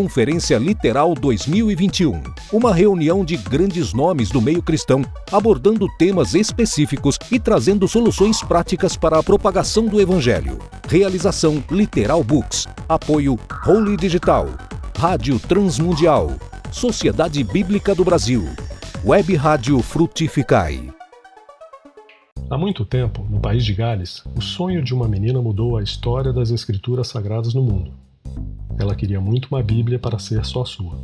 Conferência Literal 2021, uma reunião de grandes nomes do meio cristão, abordando temas específicos e trazendo soluções práticas para a propagação do Evangelho. Realização Literal Books. Apoio Holy Digital. Rádio Transmundial. Sociedade Bíblica do Brasil. Web Rádio Frutificai. Há muito tempo, no país de Gales, o sonho de uma menina mudou a história das escrituras sagradas no mundo. Ela queria muito uma Bíblia para ser só sua.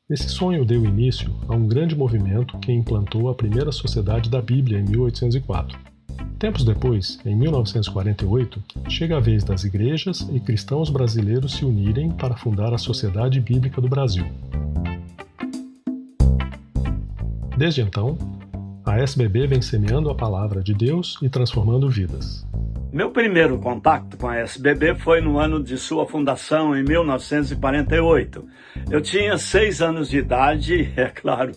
Esse sonho deu início a um grande movimento que implantou a primeira Sociedade da Bíblia em 1804. Tempos depois, em 1948, chega a vez das igrejas e cristãos brasileiros se unirem para fundar a Sociedade Bíblica do Brasil. Desde então, a SBB vem semeando a palavra de Deus e transformando vidas. Meu primeiro contato com a SBB foi no ano de sua fundação, em 1948. Eu tinha 6 anos de idade e, é claro,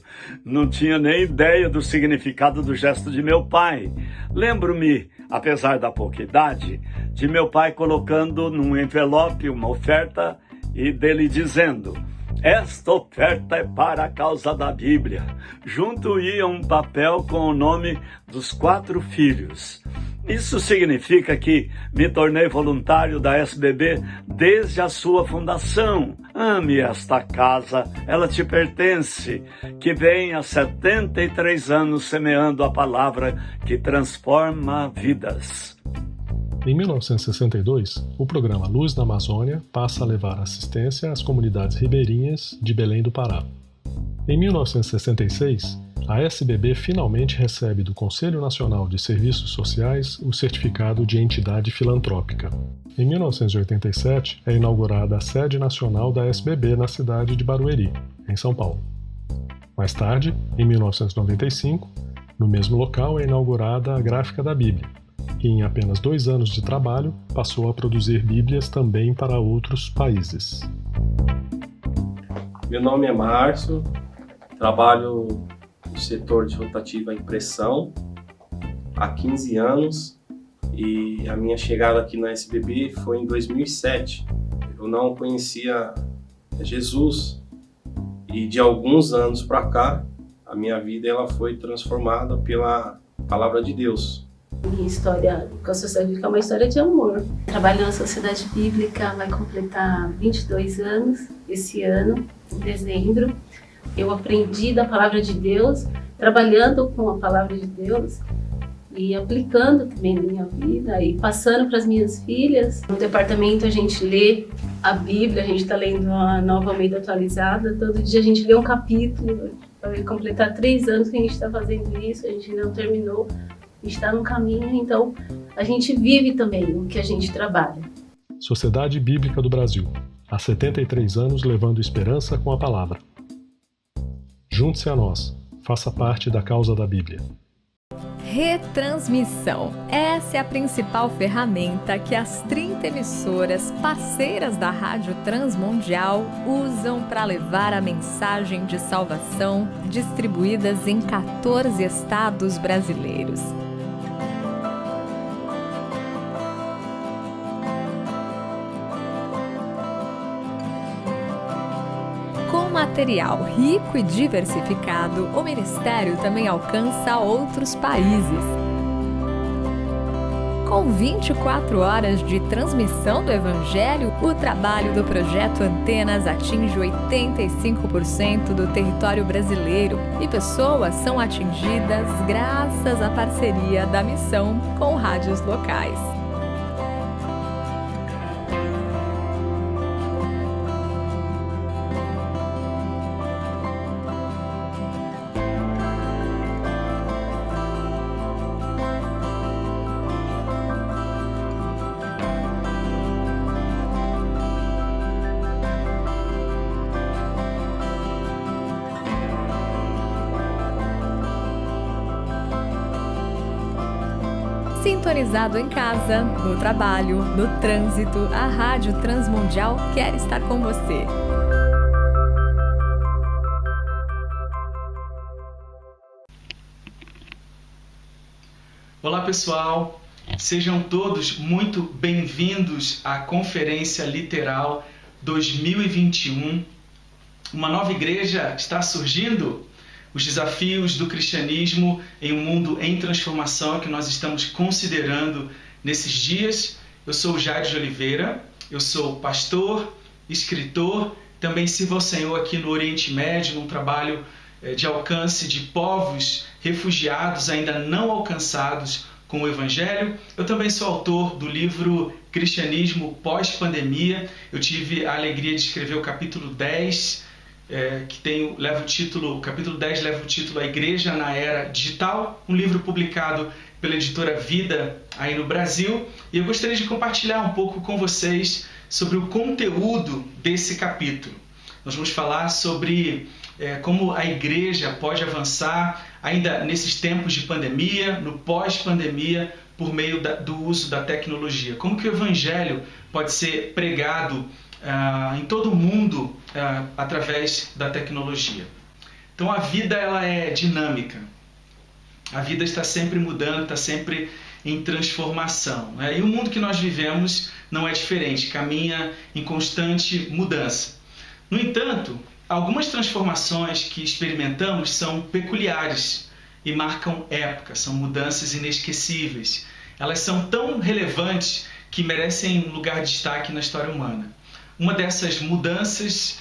não tinha nem ideia do significado do gesto de meu pai. Lembro-me, apesar da pouca idade, de meu pai colocando num envelope uma oferta e dele dizendo: "Esta oferta é para a causa da Bíblia." Junto ia um papel com o nome dos 4 filhos. Isso significa que me tornei voluntário da SBB desde a sua fundação. Ame esta casa, ela te pertence, que vem há 73 anos semeando a palavra que transforma vidas. Em 1962, o programa Luz da Amazônia passa a levar assistência às comunidades ribeirinhas de Belém do Pará. Em 1966, a SBB finalmente recebe do Conselho Nacional de Serviços Sociais o certificado de entidade filantrópica. Em 1987, é inaugurada a sede nacional da SBB na cidade de Barueri, em São Paulo. Mais tarde, em 1995, no mesmo local é inaugurada a Gráfica da Bíblia, que em apenas 2 anos de trabalho passou a produzir Bíblias também para outros países. Meu nome é Márcio, trabalho no setor de rotativa impressão há 15 anos e a minha chegada aqui na SBB foi em 2007. Eu não conhecia Jesus e de alguns anos para cá a minha vida ela foi transformada pela palavra de Deus. Minha história com a Sociedade Bíblica é uma história de amor. Trabalho na Sociedade Bíblica, vai completar 22 anos esse ano, em dezembro. Eu aprendi da palavra de Deus, trabalhando com a palavra de Deus e aplicando também na minha vida e passando para as minhas filhas. No departamento a gente lê a Bíblia, a gente está lendo a Nova Almeida Atualizada, todo dia a gente lê um capítulo. Vai completar 3 anos que a gente está fazendo isso, a gente ainda não terminou, a gente está no caminho, então a gente vive também o que a gente trabalha. Sociedade Bíblica do Brasil, há 73 anos levando esperança com a palavra. Junte-se a nós, faça parte da causa da Bíblia. Retransmissão. Essa é a principal ferramenta que as 30 emissoras parceiras da Rádio Transmundial usam para levar a mensagem de salvação distribuídas em 14 estados brasileiros. Com material rico e diversificado, o Ministério também alcança outros países. Com 24 horas de transmissão do Evangelho, o trabalho do Projeto Antenas atinge 85% do território brasileiro e pessoas são atingidas graças à parceria da missão com rádios locais. Sintonizado em casa, no trabalho, no trânsito, a Rádio Transmundial quer estar com você. Olá pessoal, sejam todos muito bem-vindos à Conferência Literal 2021. Uma nova igreja está surgindo. Os desafios do cristianismo em um mundo em transformação que nós estamos considerando nesses dias. Eu sou o Jair de Oliveira, eu sou pastor, escritor, também sirvo ao Senhor aqui no Oriente Médio, num trabalho de alcance de povos refugiados ainda não alcançados com o Evangelho. Eu também sou autor do livro Cristianismo Pós-Pandemia. Eu tive a alegria de escrever o capítulo 10, o capítulo 10 leva o título A Igreja na Era Digital, um livro publicado pela editora Vida aí no Brasil. E eu gostaria de compartilhar um pouco com vocês sobre o conteúdo desse capítulo. Nós vamos falar sobre como a igreja pode avançar ainda nesses tempos de pandemia, no pós-pandemia, por meio do uso da tecnologia. Como que o Evangelho pode ser pregado em todo o mundo através da tecnologia. Então a vida ela é dinâmica. A vida está sempre mudando, está sempre em transformação, né? E o mundo que nós vivemos não é diferente, caminha em constante mudança. No entanto, algumas transformações que experimentamos são peculiares e marcam época, são mudanças inesquecíveis. Elas são tão relevantes que merecem um lugar de destaque na história humana. Uma dessas mudanças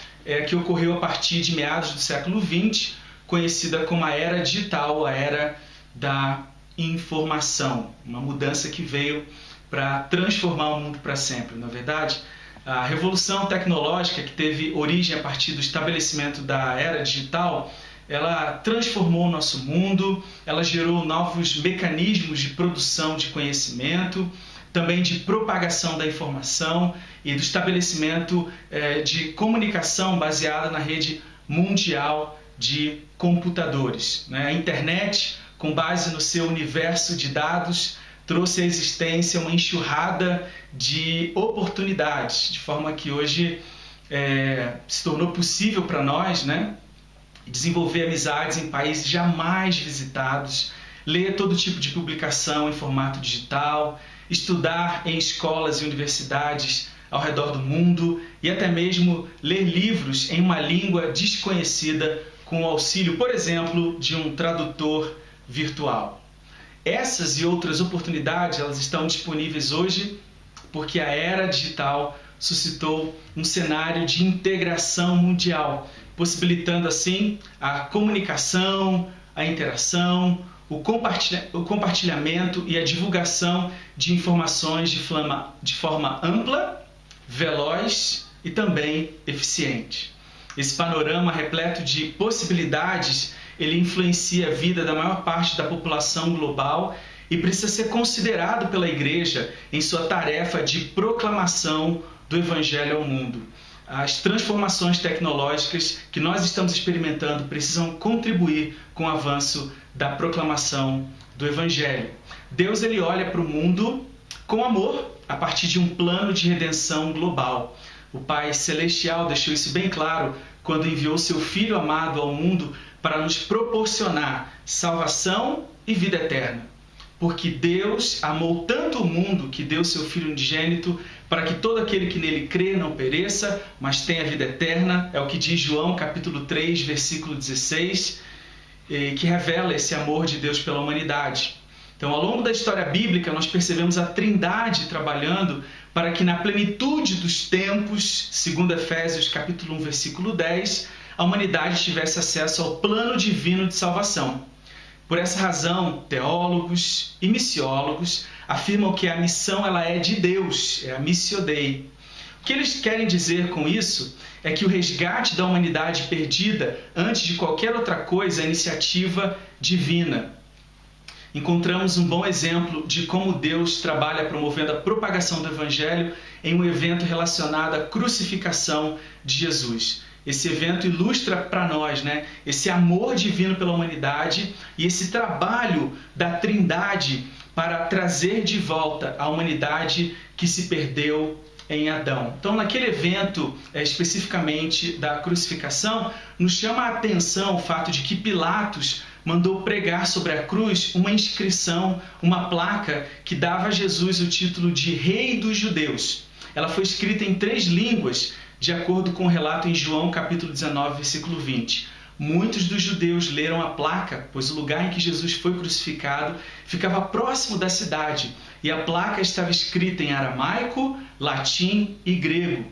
que ocorreu a partir de meados do século XX, conhecida como a Era Digital, a Era da Informação. Uma mudança que veio para transformar o mundo para sempre. Na verdade, a revolução tecnológica que teve origem a partir do estabelecimento da Era Digital, ela transformou o nosso mundo, ela gerou novos mecanismos de produção de conhecimento, também de propagação da informação e do estabelecimento de comunicação baseada na rede mundial de computadores. A internet, com base no seu universo de dados, trouxe à existência uma enxurrada de oportunidades, de forma que hoje se tornou possível para nós, desenvolver amizades em países jamais visitados, ler todo tipo de publicação em formato digital, estudar em escolas e universidades ao redor do mundo e até mesmo ler livros em uma língua desconhecida com o auxílio, por exemplo, de um tradutor virtual. Essas e outras oportunidades elas estão disponíveis hoje porque a era digital suscitou um cenário de integração mundial, possibilitando assim a comunicação, a interação, o compartilhamento e a divulgação de informações de forma ampla, veloz e também eficiente. Esse panorama repleto de possibilidades, ele influencia a vida da maior parte da população global e precisa ser considerado pela igreja em sua tarefa de proclamação do Evangelho ao mundo. As transformações tecnológicas que nós estamos experimentando precisam contribuir com o avanço da proclamação do Evangelho. Deus ele olha para o mundo com amor a partir de um plano de redenção global. O Pai Celestial deixou isso bem claro quando enviou seu Filho amado ao mundo para nos proporcionar salvação e vida eterna. Porque Deus amou tanto o mundo que deu seu Filho unigênito para que todo aquele que nele crê não pereça, mas tenha vida eterna. É o que diz João capítulo 3, versículo 16, que revela esse amor de Deus pela humanidade. Então, ao longo da história bíblica, nós percebemos a Trindade trabalhando para que na plenitude dos tempos, segundo Efésios capítulo 1, versículo 10, a humanidade tivesse acesso ao plano divino de salvação. Por essa razão, teólogos e missiólogos afirmam que a missão ela é de Deus, é a Missio Dei. O que eles querem dizer com isso é que o resgate da humanidade perdida, antes de qualquer outra coisa, é iniciativa divina. Encontramos um bom exemplo de como Deus trabalha promovendo a propagação do Evangelho em um evento relacionado à crucificação de Jesus. Esse evento ilustra para nós, esse amor divino pela humanidade e esse trabalho da Trindade para trazer de volta a humanidade que se perdeu em Adão. Então, naquele evento, especificamente da crucificação, nos chama a atenção o fato de que Pilatos mandou pregar sobre a cruz uma inscrição, uma placa que dava a Jesus o título de Rei dos Judeus. Ela foi escrita em 3 línguas, de acordo com o relato em João capítulo 19, versículo 20. Muitos dos judeus leram a placa, pois o lugar em que Jesus foi crucificado ficava próximo da cidade, e a placa estava escrita em aramaico, latim e grego.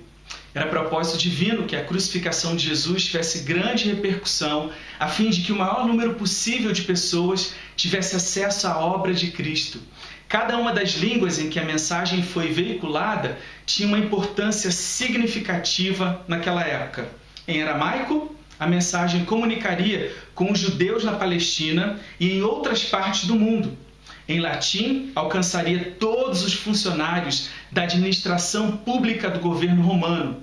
Era propósito divino que a crucificação de Jesus tivesse grande repercussão, a fim de que o maior número possível de pessoas tivesse acesso à obra de Cristo. Cada uma das línguas em que a mensagem foi veiculada tinha uma importância significativa naquela época. Em aramaico, a mensagem comunicaria com os judeus na Palestina e em outras partes do mundo. Em latim, alcançaria todos os funcionários da administração pública do governo romano,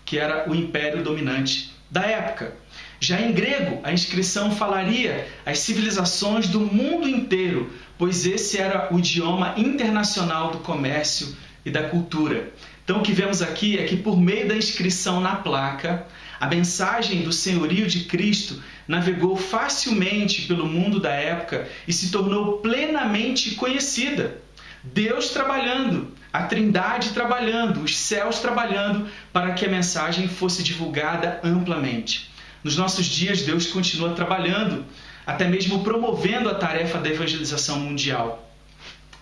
que era o império dominante da época. Já em grego, a inscrição falaria às civilizações do mundo inteiro, pois esse era o idioma internacional do comércio e da cultura. Então, o que vemos aqui é que, por meio da inscrição na placa, a mensagem do senhorio de Cristo navegou facilmente pelo mundo da época e se tornou plenamente conhecida. Deus trabalhando, a Trindade trabalhando, os céus trabalhando para que a mensagem fosse divulgada amplamente. Nos nossos dias, Deus continua trabalhando, até mesmo promovendo a tarefa da evangelização mundial.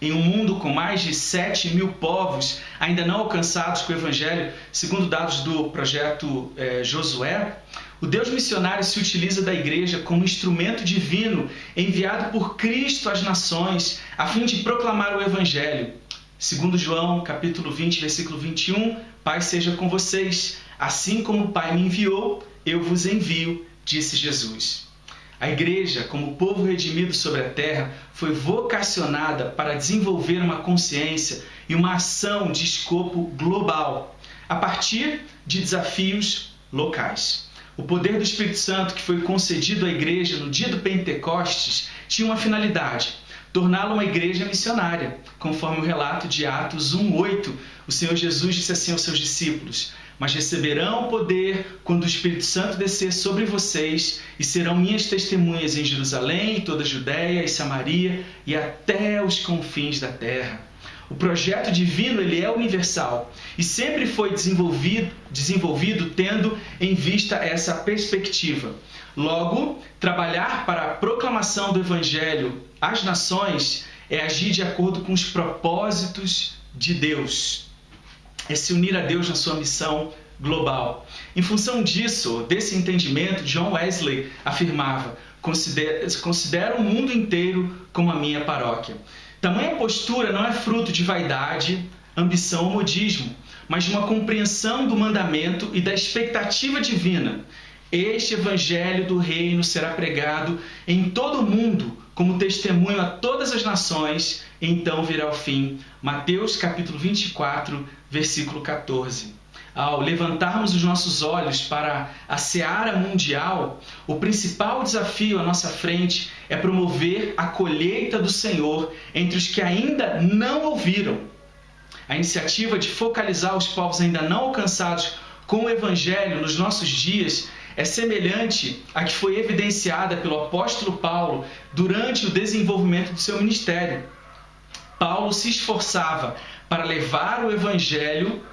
Em um mundo com mais de 7.000 povos ainda não alcançados com o Evangelho, segundo dados do projeto Josué, o Deus missionário se utiliza da igreja como instrumento divino enviado por Cristo às nações, a fim de proclamar o Evangelho. Segundo João, capítulo 20, versículo 21, Pai seja com vocês, assim como o Pai me enviou, eu vos envio, disse Jesus. A igreja, como povo redimido sobre a terra, foi vocacionada para desenvolver uma consciência e uma ação de escopo global, a partir de desafios locais. O poder do Espírito Santo que foi concedido à igreja no dia do Pentecostes tinha uma finalidade: torná-la uma igreja missionária, conforme o relato de Atos 1:8. O Senhor Jesus disse assim aos seus discípulos: mas receberão poder quando o Espírito Santo descer sobre vocês e serão minhas testemunhas em Jerusalém, toda a Judéia e Samaria e até os confins da terra. O projeto divino ele é universal e sempre foi desenvolvido tendo em vista essa perspectiva. Logo, trabalhar para a proclamação do Evangelho às nações é agir de acordo com os propósitos de Deus. É se unir a Deus na sua missão global. Em função disso, desse entendimento, John Wesley afirmava: considero o mundo inteiro como a minha paróquia. Tamanha postura não é fruto de vaidade, ambição ou modismo, mas de uma compreensão do mandamento e da expectativa divina. Este evangelho do reino será pregado em todo o mundo como testemunho a todas as nações, e então virá o fim. Mateus capítulo 24, versículo 14. Ao levantarmos os nossos olhos para a seara mundial, o principal desafio à nossa frente é promover a colheita do Senhor entre os que ainda não ouviram. A iniciativa de focalizar os povos ainda não alcançados com o Evangelho nos nossos dias é semelhante à que foi evidenciada pelo apóstolo Paulo durante o desenvolvimento do seu ministério. Paulo se esforçava para levar o Evangelho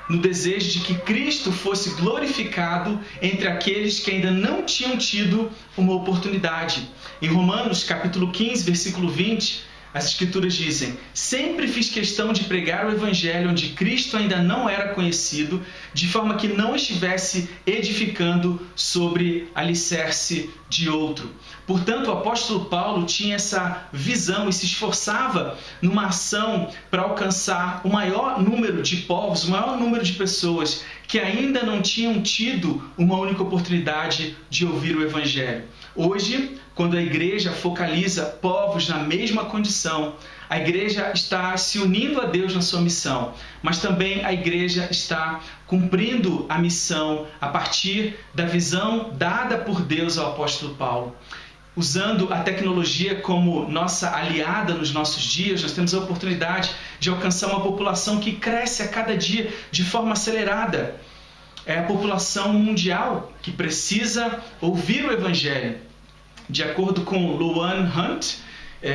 no desejo de que Cristo fosse glorificado entre aqueles que ainda não tinham tido uma oportunidade. Em Romanos, capítulo 15, versículo 20, as Escrituras dizem: sempre fiz questão de pregar o Evangelho onde Cristo ainda não era conhecido, de forma que não estivesse edificando sobre alicerce de outro. Portanto, o apóstolo Paulo tinha essa visão e se esforçava numa ação para alcançar o maior número de povos, o maior número de pessoas que ainda não tinham tido uma única oportunidade de ouvir o Evangelho. Hoje, quando a igreja focaliza povos na mesma condição, a igreja está se unindo a Deus na sua missão, mas também a igreja está cumprindo a missão a partir da visão dada por Deus ao apóstolo Paulo. Usando a tecnologia como nossa aliada nos nossos dias, nós temos a oportunidade de alcançar uma população que cresce a cada dia de forma acelerada. É a população mundial que precisa ouvir o Evangelho. De acordo com Luan Hunt,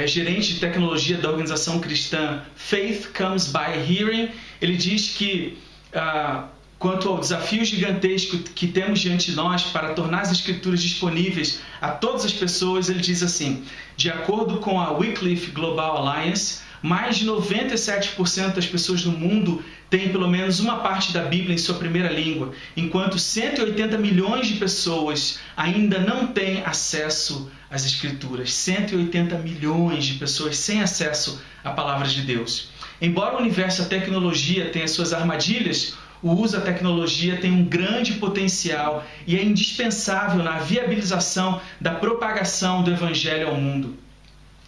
gerente de tecnologia da organização cristã Faith Comes by Hearing, ele diz que quanto ao desafio gigantesco que temos diante de nós para tornar as Escrituras disponíveis a todas as pessoas, ele diz assim: de acordo com a Wycliffe Global Alliance, mais de 97% das pessoas no mundo têm pelo menos uma parte da Bíblia em sua primeira língua, enquanto 180 milhões de pessoas ainda não têm acesso às Escrituras. 180 milhões de pessoas sem acesso à Palavra de Deus. Embora o universo da tecnologia tenha suas armadilhas, o uso da tecnologia tem um grande potencial e é indispensável na viabilização da propagação do Evangelho ao mundo.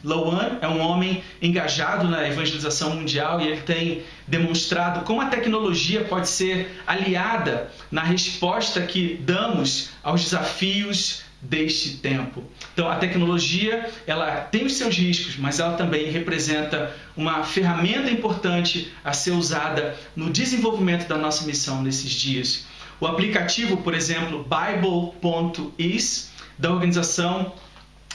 Lowan é um homem engajado na evangelização mundial e ele tem demonstrado como a tecnologia pode ser aliada na resposta que damos aos desafios deste tempo. Então, a tecnologia, ela tem os seus riscos, mas ela também representa uma ferramenta importante a ser usada no desenvolvimento da nossa missão nesses dias. O aplicativo, por exemplo, Bible.is, da organização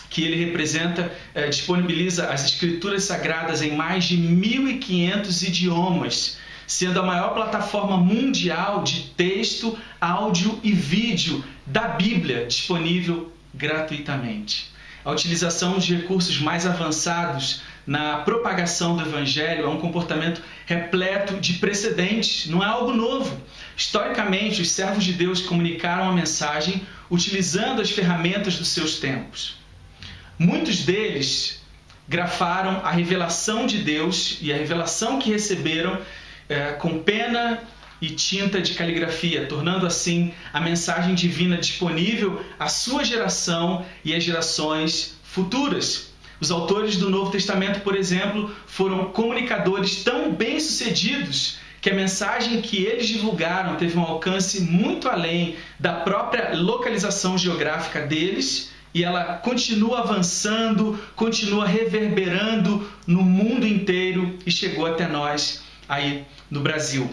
que ele representa, disponibiliza as escrituras sagradas em mais de 1.500 idiomas, sendo a maior plataforma mundial de texto, áudio e vídeo da Bíblia disponível gratuitamente. A utilização de recursos mais avançados na propagação do Evangelho é um comportamento repleto de precedentes, não é algo novo. Historicamente, os servos de Deus comunicaram a mensagem utilizando as ferramentas dos seus tempos. Muitos deles grafaram a revelação de Deus e a revelação que receberam com pena e tinta de caligrafia, tornando assim a mensagem divina disponível à sua geração e às gerações futuras. Os autores do Novo Testamento, por exemplo, foram comunicadores tão bem-sucedidos que a mensagem que eles divulgaram teve um alcance muito além da própria localização geográfica deles, e ela continua avançando, continua reverberando no mundo inteiro e chegou até nós aí no Brasil.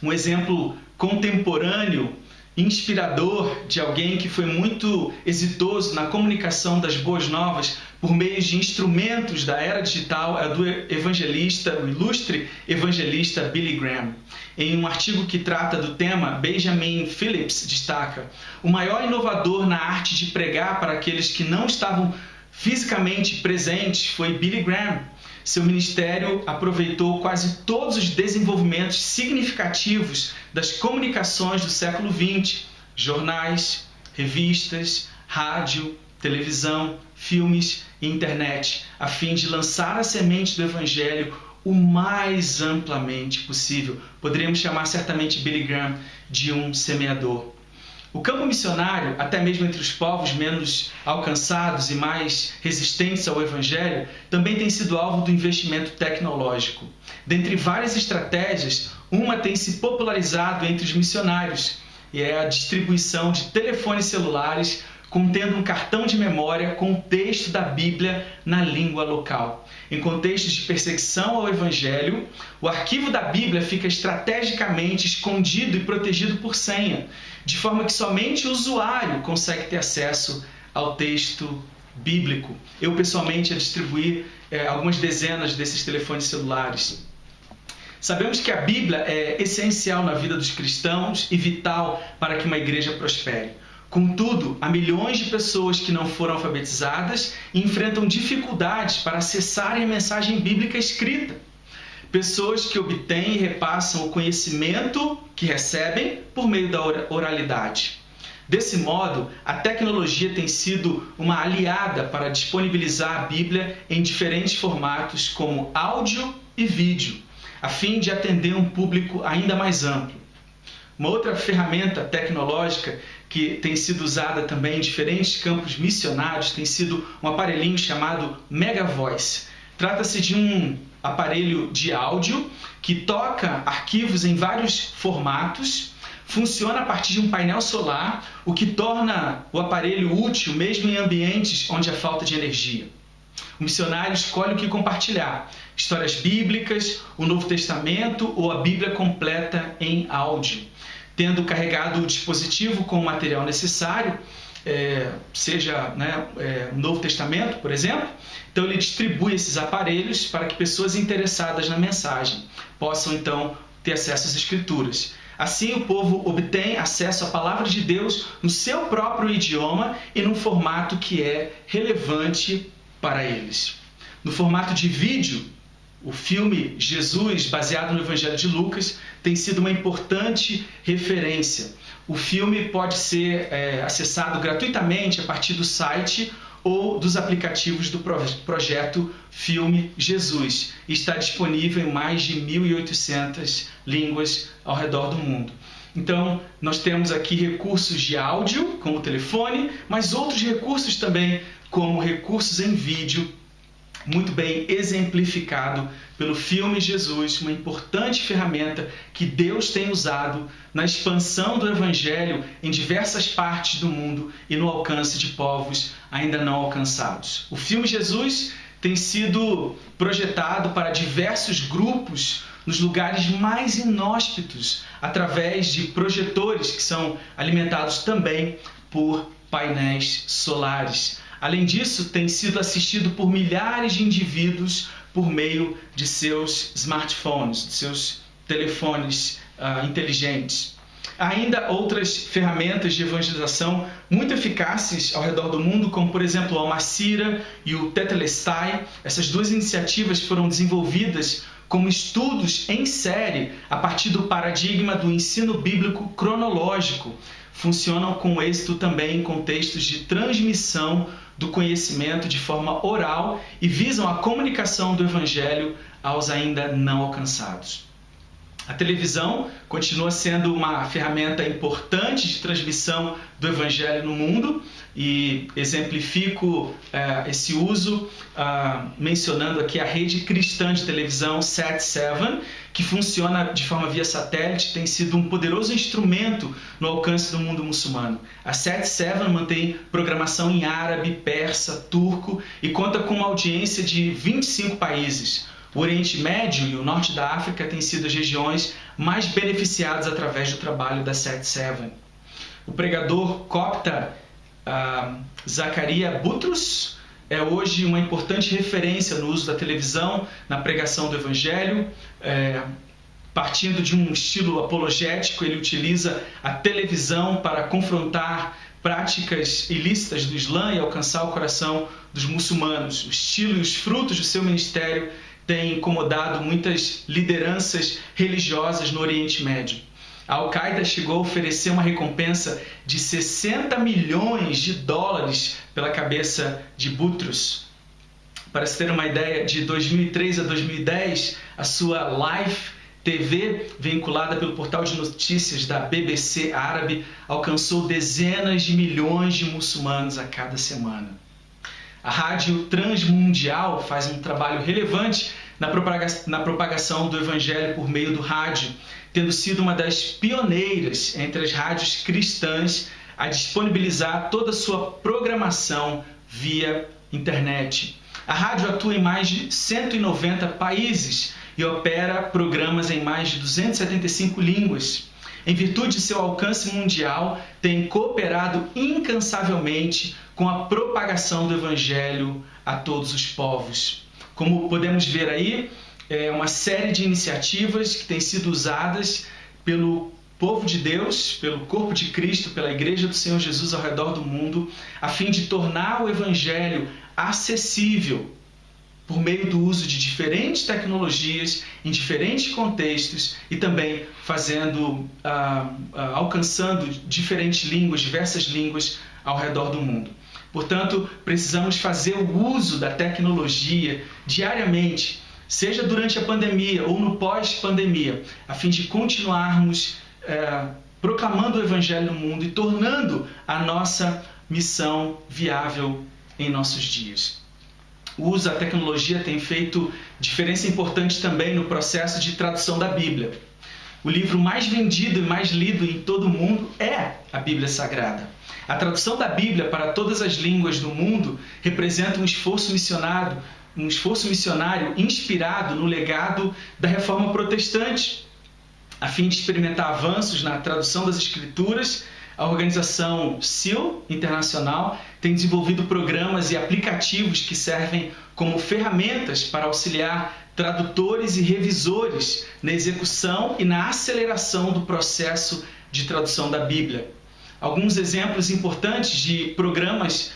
Um exemplo contemporâneo, inspirador de alguém que foi muito exitoso na comunicação das boas novas por meio de instrumentos da era digital é do evangelista, o ilustre evangelista Billy Graham. Em um artigo que trata do tema, Benjamin Phillips destaca: o maior inovador na arte de pregar para aqueles que não estavam fisicamente presentes foi Billy Graham. Seu ministério aproveitou quase todos os desenvolvimentos significativos das comunicações do século XX, jornais, revistas, rádio, televisão, filmes e internet, a fim de lançar a semente do Evangelho o mais amplamente possível. Poderíamos chamar certamente Billy Graham de um semeador. O campo missionário, até mesmo entre os povos menos alcançados e mais resistentes ao Evangelho, também tem sido alvo do investimento tecnológico. Dentre várias estratégias, uma tem se popularizado entre os missionários, e é a distribuição de telefones celulares contendo um cartão de memória com o texto da Bíblia na língua local. Em contextos de perseguição ao Evangelho, o arquivo da Bíblia fica estrategicamente escondido e protegido por senha, de forma que somente o usuário consegue ter acesso ao texto bíblico. Eu, pessoalmente, a distribuir algumas dezenas desses telefones celulares. Sabemos que a Bíblia é essencial na vida dos cristãos e vital para que uma igreja prospere. Contudo, há milhões de pessoas que não foram alfabetizadas e enfrentam dificuldades para acessarem a mensagem bíblica escrita. Pessoas que obtêm e repassam o conhecimento que recebem por meio da oralidade. Desse modo, a tecnologia tem sido uma aliada para disponibilizar a Bíblia em diferentes formatos, como áudio e vídeo, a fim de atender um público ainda mais amplo. Uma outra ferramenta tecnológica que tem sido usada também em diferentes campos missionários tem sido um aparelhinho chamado Megavoice. Trata-se de um aparelho de áudio que toca arquivos em vários formatos, funciona a partir de um painel solar, o que torna o aparelho útil mesmo em ambientes onde há falta de energia. O missionário escolhe o que compartilhar: histórias bíblicas, o Novo Testamento ou a Bíblia completa em áudio. Tendo carregado o dispositivo com o material necessário, seja o Novo Testamento, por exemplo, então ele distribui esses aparelhos para que pessoas interessadas na mensagem possam então ter acesso às Escrituras. Assim, o povo obtém acesso à palavra de Deus no seu próprio idioma e num formato que é relevante para eles. No formato de vídeo, o filme Jesus, baseado no Evangelho de Lucas, tem sido uma importante referência. O filme pode ser acessado gratuitamente a partir do site ou dos aplicativos do projeto Filme Jesus. E está disponível em mais de 1.800 línguas ao redor do mundo. Então, nós temos aqui recursos de áudio, como o telefone, mas outros recursos também, como recursos em vídeo, muito bem exemplificado pelo filme Jesus, uma importante ferramenta que Deus tem usado na expansão do Evangelho em diversas partes do mundo e no alcance de povos ainda não alcançados. O filme Jesus tem sido projetado para diversos grupos nos lugares mais inóspitos, através de projetores que são alimentados também por painéis solares. Além disso, tem sido assistido por milhares de indivíduos por meio de seus smartphones, de seus telefones inteligentes. Há ainda outras ferramentas de evangelização muito eficazes ao redor do mundo, como, por exemplo, o Almacira e o Tetelestai. Essas duas iniciativas foram desenvolvidas como estudos em série a partir do paradigma do ensino bíblico cronológico. Funcionam com êxito também em contextos de transmissão do conhecimento de forma oral e visam a comunicação do Evangelho aos ainda não alcançados. A televisão continua sendo uma ferramenta importante de transmissão do Evangelho no mundo e exemplifico esse uso mencionando aqui a rede cristã de televisão Sat7, que funciona de forma via satélite, tem sido um poderoso instrumento no alcance do mundo muçulmano. A Sat7 mantém programação em árabe, persa, turco e conta com uma audiência de 25 países. O Oriente Médio e o Norte da África têm sido as regiões mais beneficiadas através do trabalho da Sat7. O pregador copta Zacaria Butros é hoje uma importante referência no uso da televisão, na pregação do Evangelho. Partindo de um estilo apologético, ele utiliza a televisão para confrontar práticas ilícitas do Islã e alcançar o coração dos muçulmanos. O estilo e os frutos do seu ministério têm incomodado muitas lideranças religiosas no Oriente Médio. A Al-Qaeda chegou a oferecer uma recompensa de $60 milhões pela cabeça de Butros. Para se ter uma ideia, de 2003 a 2010, a sua Live TV, vinculada pelo portal de notícias da BBC árabe, alcançou dezenas de milhões de muçulmanos a cada semana. A Rádio Transmundial faz um trabalho relevante na propagação do Evangelho por meio do rádio, tendo sido uma das pioneiras entre as rádios cristãs a disponibilizar toda a sua programação via internet. A rádio atua em mais de 190 países e opera programas em mais de 275 línguas. Em virtude de seu alcance mundial, tem cooperado incansavelmente com a propagação do Evangelho a todos os povos. Como podemos ver aí, é uma série de iniciativas que têm sido usadas pelo povo de Deus, pelo corpo de Cristo, pela Igreja do Senhor Jesus ao redor do mundo, a fim de tornar o Evangelho acessível por meio do uso de diferentes tecnologias, em diferentes contextos e também alcançando diferentes línguas, diversas línguas ao redor do mundo. Portanto, precisamos fazer o uso da tecnologia diariamente, seja durante a pandemia ou no pós-pandemia, a fim de continuarmos proclamando o Evangelho no mundo e tornando a nossa missão viável em nossos dias. O uso da tecnologia tem feito diferença importante também no processo de tradução da Bíblia. O livro mais vendido e mais lido em todo o mundo é a Bíblia Sagrada. A tradução da Bíblia para todas as línguas do mundo representa um esforço missionário inspirado no legado da Reforma Protestante. A fim de experimentar avanços na tradução das Escrituras, a organização SEAL Internacional tem desenvolvido programas e aplicativos que servem como ferramentas para auxiliar tradutores e revisores na execução e na aceleração do processo de tradução da Bíblia. Alguns exemplos importantes de programas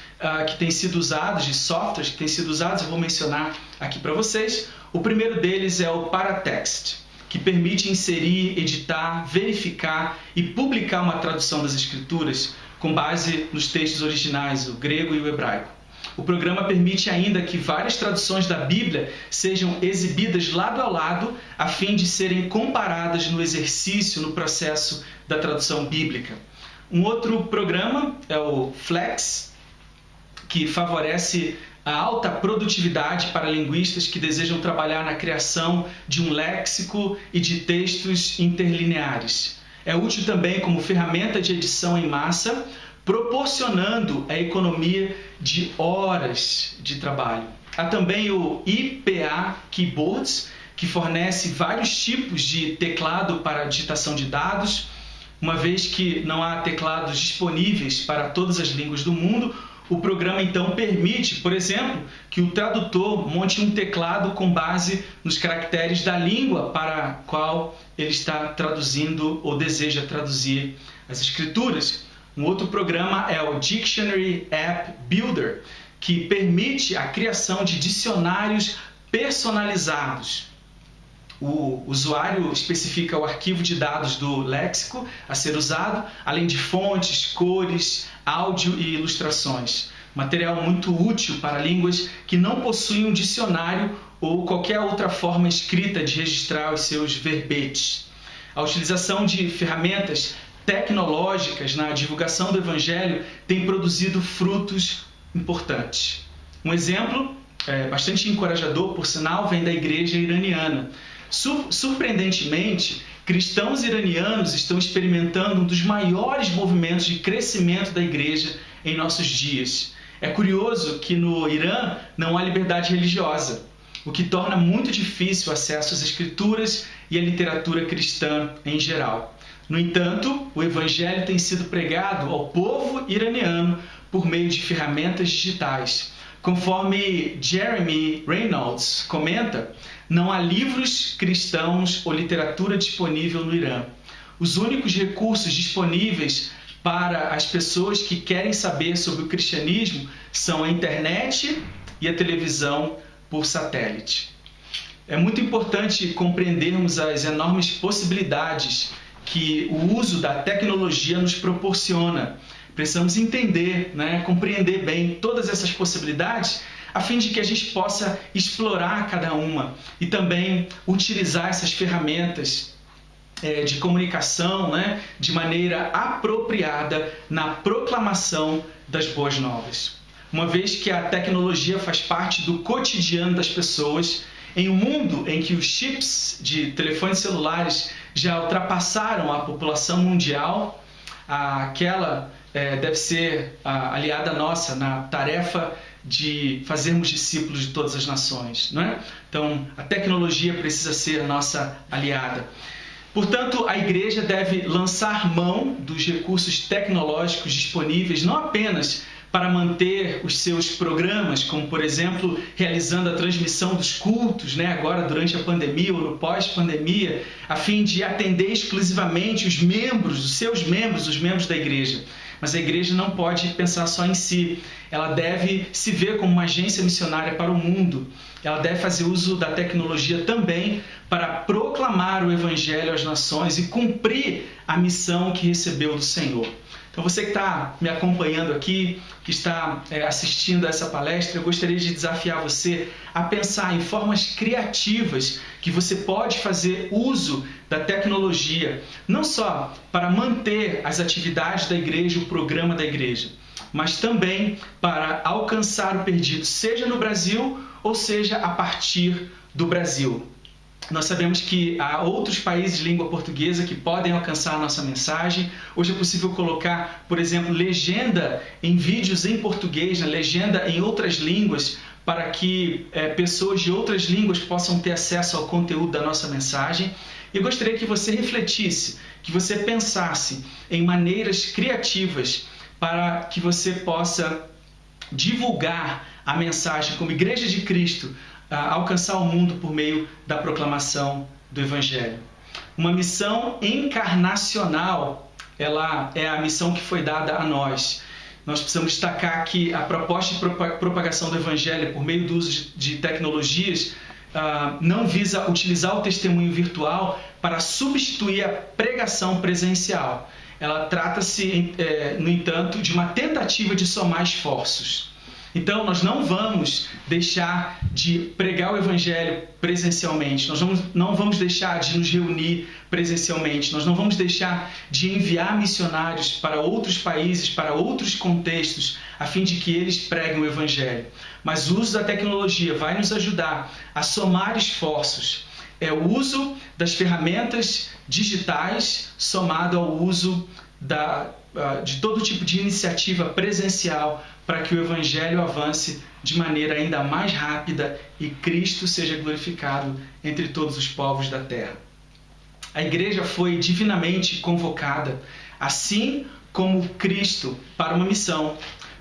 que têm sido usados, de softwares que têm sido usados, eu vou mencionar aqui para vocês. O primeiro deles é o Paratext, que permite inserir, editar, verificar e publicar uma tradução das Escrituras com base nos textos originais, o grego e o hebraico. O programa permite ainda que várias traduções da Bíblia sejam exibidas lado a lado, a fim de serem comparadas no exercício, no processo da tradução bíblica. Um outro programa é o Flex, que favorece a alta produtividade para linguistas que desejam trabalhar na criação de um léxico e de textos interlineares. É útil também como ferramenta de edição em massa, proporcionando a economia de horas de trabalho. Há também o IPA Keyboards, que fornece vários tipos de teclado para digitação de dados. Uma vez que não há teclados disponíveis para todas as línguas do mundo, o programa então permite, por exemplo, que o tradutor monte um teclado com base nos caracteres da língua para a qual ele está traduzindo ou deseja traduzir as escrituras. Um outro programa é o Dictionary App Builder, que permite a criação de dicionários personalizados. O usuário especifica o arquivo de dados do léxico a ser usado, além de fontes, cores, áudio e ilustrações. Material muito útil para línguas que não possuem um dicionário ou qualquer outra forma escrita de registrar os seus verbetes. A utilização de ferramentas tecnológicas na divulgação do Evangelho tem produzido frutos importantes. Um exemplo bastante encorajador, por sinal, vem da igreja iraniana. Surpreendentemente, cristãos iranianos estão experimentando um dos maiores movimentos de crescimento da igreja em nossos dias. É curioso que no Irã não há liberdade religiosa, o que torna muito difícil o acesso às escrituras e à literatura cristã em geral. No entanto, o evangelho tem sido pregado ao povo iraniano por meio de ferramentas digitais. Conforme Jeremy Reynolds comenta, não há livros cristãos ou literatura disponível no Irã. Os únicos recursos disponíveis para as pessoas que querem saber sobre o cristianismo são a internet e a televisão por satélite. É muito importante compreendermos as enormes possibilidades que o uso da tecnologia nos proporciona. Precisamos entender, compreender bem todas essas possibilidades, a fim de que a gente possa explorar cada uma e também utilizar essas ferramentas de comunicação, de maneira apropriada na proclamação das boas novas. Uma vez que a tecnologia faz parte do cotidiano das pessoas, em um mundo em que os chips de telefones celulares já ultrapassaram a população mundial, aquela deve ser a aliada nossa na tarefa de fazermos discípulos de todas as nações, não é? Então, a tecnologia precisa ser a nossa aliada. Portanto, a igreja deve lançar mão dos recursos tecnológicos disponíveis, não apenas para manter os seus programas, como, por exemplo, realizando a transmissão dos cultos, agora durante a pandemia ou no pós-pandemia, a fim de atender exclusivamente os membros da igreja. Mas a igreja não pode pensar só em si. Ela deve se ver como uma agência missionária para o mundo. Ela deve fazer uso da tecnologia também para proclamar o evangelho às nações e cumprir a missão que recebeu do Senhor. Então, você que está me acompanhando aqui, que está assistindo a essa palestra, eu gostaria de desafiar você a pensar em formas criativas que você pode fazer uso da tecnologia, não só para manter as atividades da igreja, o programa da igreja, mas também para alcançar o perdido, seja no Brasil ou seja a partir do Brasil. Nós sabemos que há outros países de língua portuguesa que podem alcançar a nossa mensagem. Hoje é possível colocar, por exemplo, legenda em vídeos em português, legenda em outras línguas, para que pessoas de outras línguas possam ter acesso ao conteúdo da nossa mensagem. Eu gostaria que você refletisse, que você pensasse em maneiras criativas para que você possa divulgar a mensagem como Igreja de Cristo alcançar o mundo por meio da proclamação do Evangelho. Uma missão encarnacional, ela é a missão que foi dada a nós. Nós precisamos destacar que a proposta de propagação do Evangelho por meio do uso de tecnologias não visa utilizar o testemunho virtual para substituir a pregação presencial. Ela trata-se, no entanto, de uma tentativa de somar esforços. Então, nós não vamos deixar de pregar o Evangelho presencialmente, nós não vamos deixar de nos reunir presencialmente, nós não vamos deixar de enviar missionários para outros países, para outros contextos, a fim de que eles preguem o Evangelho. Mas o uso da tecnologia vai nos ajudar a somar esforços. É o uso das ferramentas digitais somado ao uso de todo tipo de iniciativa presencial para que o Evangelho avance de maneira ainda mais rápida e Cristo seja glorificado entre todos os povos da terra. A igreja foi divinamente convocada, assim como Cristo, para uma missão.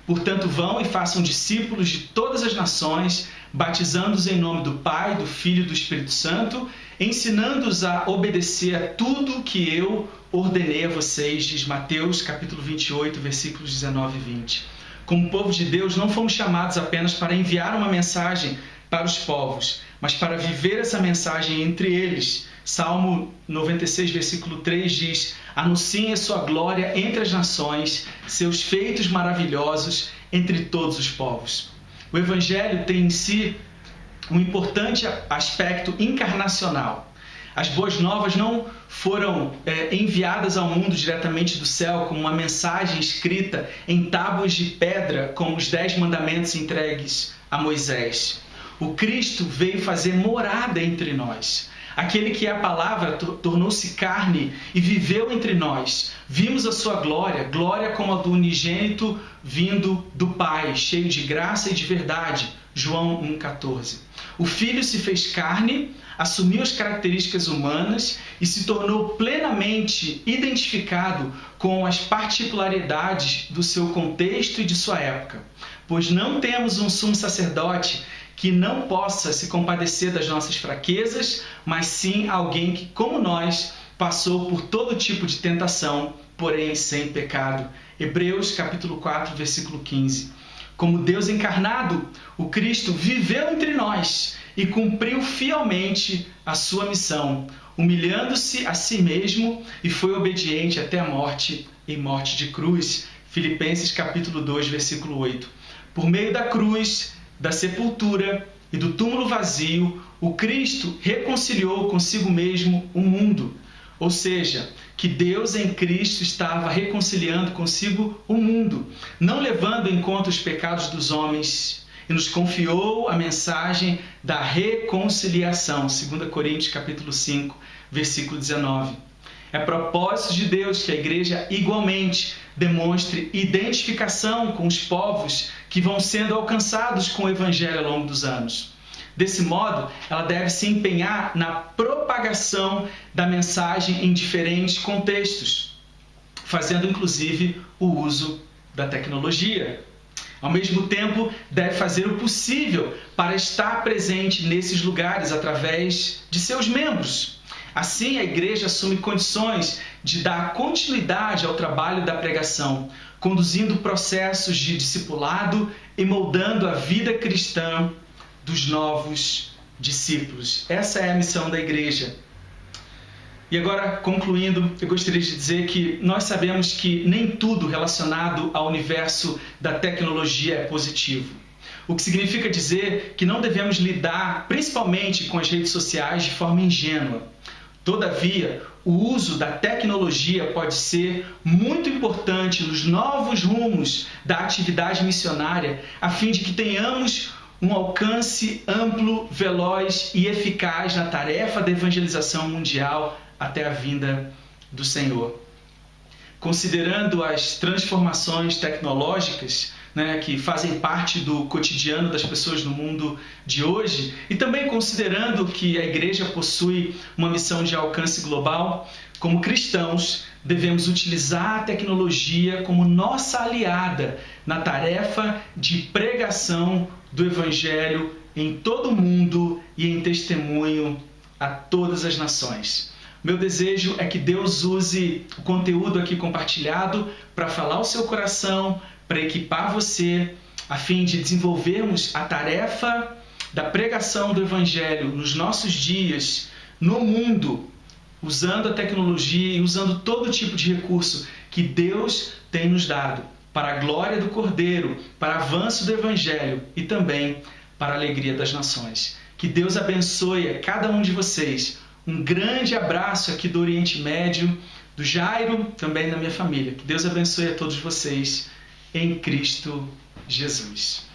Portanto, vão e façam discípulos de todas as nações, batizando-os em nome do Pai, do Filho e do Espírito Santo, ensinando-os a obedecer a tudo que eu ordenei a vocês, diz Mateus capítulo 28, versículos 19 e 20. Como povo de Deus, não fomos chamados apenas para enviar uma mensagem para os povos, mas para viver essa mensagem entre eles. Salmo 96, versículo 3 diz: anunciem a sua glória entre as nações, seus feitos maravilhosos entre todos os povos. O Evangelho tem em si um importante aspecto encarnacional. As boas novas não foram enviadas ao mundo diretamente do céu como uma mensagem escrita em tábuas de pedra, como os 10 mandamentos entregues a Moisés. O Cristo veio fazer morada entre nós. Aquele que é a palavra tornou-se carne e viveu entre nós. Vimos a sua glória, glória como a do unigênito vindo do Pai, cheio de graça e de verdade. João 1,14. O Filho se fez carne, assumiu as características humanas e se tornou plenamente identificado com as particularidades do seu contexto e de sua época. Pois não temos um sumo sacerdote que não possa se compadecer das nossas fraquezas, mas sim alguém que, como nós, passou por todo tipo de tentação, porém sem pecado. Hebreus capítulo 4, versículo 15. Como Deus encarnado, o Cristo viveu entre nós e cumpriu fielmente a sua missão, humilhando-se a si mesmo e foi obediente até a morte, em morte de cruz. Filipenses capítulo 2, versículo 8. Por meio da cruz, da sepultura e do túmulo vazio, o Cristo reconciliou consigo mesmo o mundo. Ou seja, que Deus em Cristo estava reconciliando consigo o mundo, não levando em conta os pecados dos homens, e nos confiou a mensagem da reconciliação. 2 Coríntios capítulo 5, versículo 19. É propósito de Deus que a igreja igualmente demonstre identificação com os povos que vão sendo alcançados com o Evangelho ao longo dos anos. Desse modo, ela deve se empenhar na propagação da mensagem em diferentes contextos, fazendo inclusive o uso da tecnologia. Ao mesmo tempo, deve fazer o possível para estar presente nesses lugares através de seus membros. Assim, a igreja assume condições de dar continuidade ao trabalho da pregação, conduzindo processos de discipulado e moldando a vida cristã dos novos discípulos. Essa é a missão da igreja. E agora, concluindo, eu gostaria de dizer que nós sabemos que nem tudo relacionado ao universo da tecnologia é positivo. O que significa dizer que não devemos lidar, principalmente com as redes sociais, de forma ingênua. Todavia, o uso da tecnologia pode ser muito importante nos novos rumos da atividade missionária, a fim de que tenhamos um alcance amplo, veloz e eficaz na tarefa da evangelização mundial até a vinda do Senhor. Considerando as transformações tecnológicas, que fazem parte do cotidiano das pessoas no mundo de hoje, e também considerando que a igreja possui uma missão de alcance global, como cristãos, devemos utilizar a tecnologia como nossa aliada na tarefa de pregação do Evangelho em todo o mundo e em testemunho a todas as nações. Meu desejo é que Deus use o conteúdo aqui compartilhado para falar ao seu coração, para equipar você, a fim de desenvolvermos a tarefa da pregação do Evangelho nos nossos dias, no mundo, usando a tecnologia e usando todo tipo de recurso que Deus tem nos dado para a glória do Cordeiro, para o avanço do Evangelho e também para a alegria das nações. Que Deus abençoe a cada um de vocês. Um grande abraço aqui do Oriente Médio, do Jairo, também da minha família. Que Deus abençoe a todos vocês em Cristo Jesus.